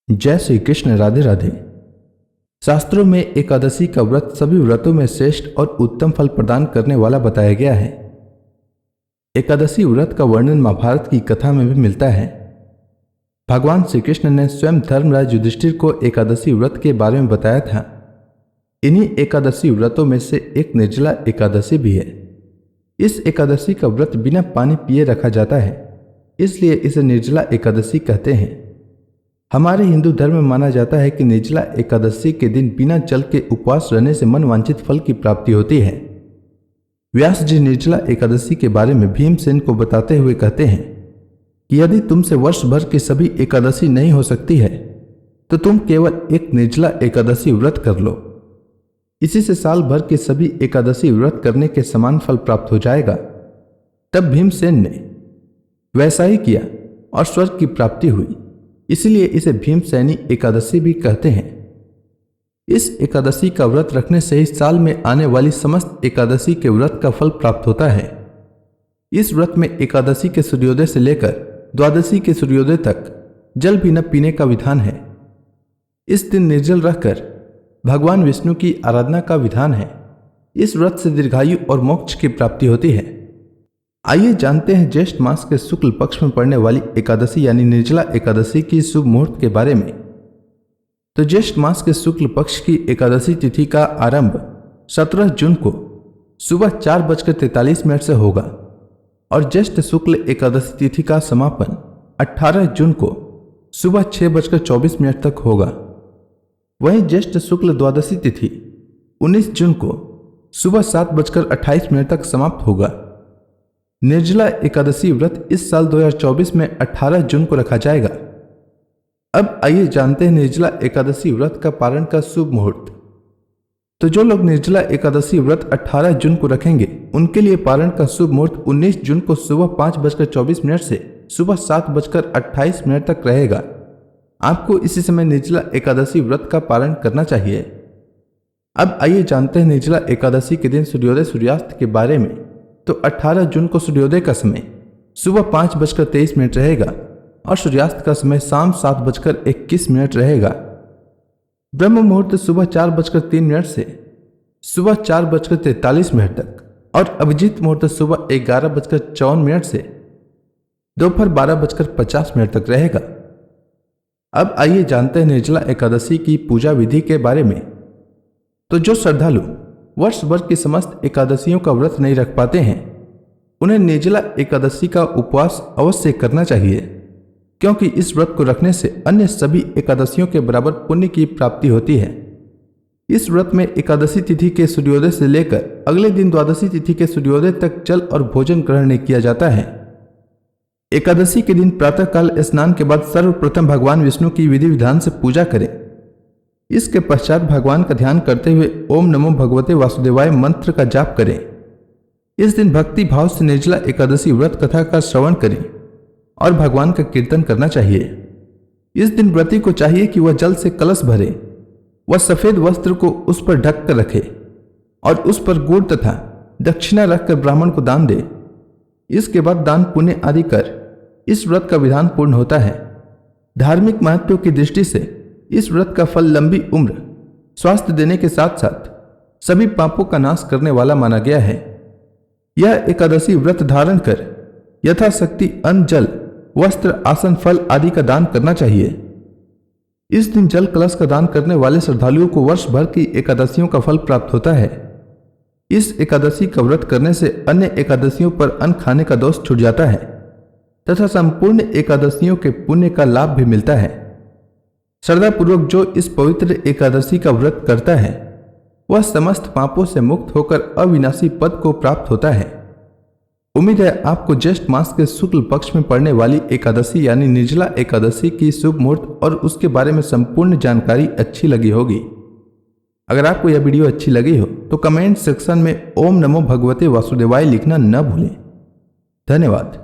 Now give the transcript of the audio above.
जय श्री कृष्ण। राधे राधे। शास्त्रों में एकादशी का व्रत सभी व्रतों में श्रेष्ठ और उत्तम फल प्रदान करने वाला बताया गया है। एकादशी व्रत का वर्णन महाभारत की कथा में भी मिलता है। भगवान श्री कृष्ण ने स्वयं धर्मराज युधिष्ठिर को एकादशी व्रत के बारे में बताया था। इन्हीं एकादशी व्रतों में से एक निर्जला एकादशी भी है। इस एकादशी का व्रत बिना पानी पिए रखा जाता है, इसलिए इसे निर्जला एकादशी कहते हैं। हमारे हिंदू धर्म में माना जाता है कि निर्जला एकादशी के दिन बिना जल के उपवास रहने से मनवांछित फल की प्राप्ति होती है। व्यास जी निर्जला एकादशी के बारे में भीमसेन को बताते हुए कहते हैं कि यदि तुमसे वर्ष भर की सभी एकादशी नहीं हो सकती है तो तुम केवल एक निर्जला एकादशी व्रत कर लो। इसी से साल भर के सभी एकादशी व्रत करने के समान फल प्राप्त हो जाएगा। तब भीमसेन ने वैसा ही किया और स्वर्ग की प्राप्ति हुई, इसलिए इसे भीमसेनी एकादशी भी कहते हैं। इस एकादशी का व्रत रखने से ही साल में आने वाली समस्त एकादशी के व्रत का फल प्राप्त होता है। इस व्रत में एकादशी के सूर्योदय से लेकर द्वादशी के सूर्योदय तक जल भी न पीने का विधान है। इस दिन निर्जल रहकर भगवान विष्णु की आराधना का विधान है। इस व्रत से दीर्घायु और मोक्ष की प्राप्ति होती है। आइए जानते हैं ज्येष्ठ मास के शुक्ल पक्ष में पड़ने वाली एकादशी यानी निर्जला एकादशी की शुभ मुहूर्त के बारे में। तो ज्येष्ठ मास के शुक्ल पक्ष की एकादशी तिथि का आरंभ 17 जून को सुबह 4:43 से होगा और ज्येष्ठ शुक्ल एकादशी तिथि का समापन 18 जून को सुबह 6:24 तक होगा। वहीं ज्येष्ठ शुक्ल द्वादशी तिथि 19 जून को सुबह 7:28 तक समाप्त होगा। निर्जला एकादशी व्रत इस साल 2024 में 18 जून को रखा जाएगा। अब आइए जानते हैं निर्जला एकादशी व्रत का पारण का शुभ मुहूर्त। तो जो लोग निर्जला एकादशी व्रत 18 जून को रखेंगे उनके लिए पारण का शुभ मुहूर्त 19 जून को सुबह 5:24 से सुबह 7:28 तक रहेगा। आपको इसी समय निर्जला एकादशी व्रत का पारण करना चाहिए। अब आइए जानते हैं निर्जला एकादशी के दिन सूर्योदय सूर्यास्त के बारे में। तो 18 जून को सूर्योदय का समय सुबह 5:23 रहेगा और सूर्यास्त का समय शाम 7:21 रहेगा। ब्रह्म मुहूर्त सुबह 4:03 से सुबह 4:43 तक और अभिजीत मुहूर्त सुबह 11:54 से दोपहर 12:50 तक रहेगा। अब आइए जानते हैं निर्जला एकादशी की पूजा विधि के बारे में। तो जो श्रद्धालु वर्ष भर की समस्त एकादशियों का व्रत नहीं रख पाते हैं उन्हें निर्जला एकादशी का उपवास अवश्य करना चाहिए, क्योंकि इस व्रत को रखने से अन्य सभी एकादशियों के बराबर पुण्य की प्राप्ति होती है। इस व्रत में एकादशी तिथि के सूर्योदय से लेकर अगले दिन द्वादशी तिथि के सूर्योदय तक जल और भोजन ग्रहण नहीं किया जाता है। एकादशी के दिन प्रातःकाल स्नान के बाद सर्वप्रथम भगवान विष्णु की विधि विधान से पूजा करें। इसके पश्चात भगवान का ध्यान करते हुए ओम नमो भगवते वासुदेवाय मंत्र का जाप करें। इस दिन भक्ति भाव से निर्जला एकादशी व्रत कथा का श्रवण करें और भगवान का कीर्तन करना चाहिए। इस दिन व्रती को चाहिए कि वह जल से कलश भरे, वह सफेद वस्त्र को उस पर ढक कर रखे और उस पर गुड़ तथा दक्षिणा रखकर ब्राह्मण को दान दे। इसके बाद दान पुण्य आदि कर इस व्रत का विधान पूर्ण होता है। धार्मिक महत्व की दृष्टि से इस व्रत का फल लंबी उम्र, स्वास्थ्य देने के साथ साथ सभी पापों का नाश करने वाला माना गया है। यह एकादशी व्रत धारण कर यथाशक्ति अन्न, जल, वस्त्र, आसन, फल आदि का दान करना चाहिए। इस दिन जल कलश का दान करने वाले श्रद्धालुओं को वर्ष भर की एकादशियों का फल प्राप्त होता है। इस एकादशी का व्रत करने से अन्य एकादशियों पर अन्न खाने का दोष छूट जाता है तथा संपूर्ण एकादशियों के पुण्य का लाभ भी मिलता है। श्रद्धापूर्वक जो इस पवित्र एकादशी का व्रत करता है वह समस्त पापों से मुक्त होकर अविनाशी पद को प्राप्त होता है। उम्मीद है आपको ज्येष्ठ मास के शुक्ल पक्ष में पड़ने वाली एकादशी यानी निर्जला एकादशी की शुभ मुहूर्त और उसके बारे में संपूर्ण जानकारी अच्छी लगी होगी। अगर आपको यह वीडियो अच्छी लगी हो तो कमेंट सेक्शन में ओम नमो भगवते वासुदेवाय लिखना न भूलें। धन्यवाद।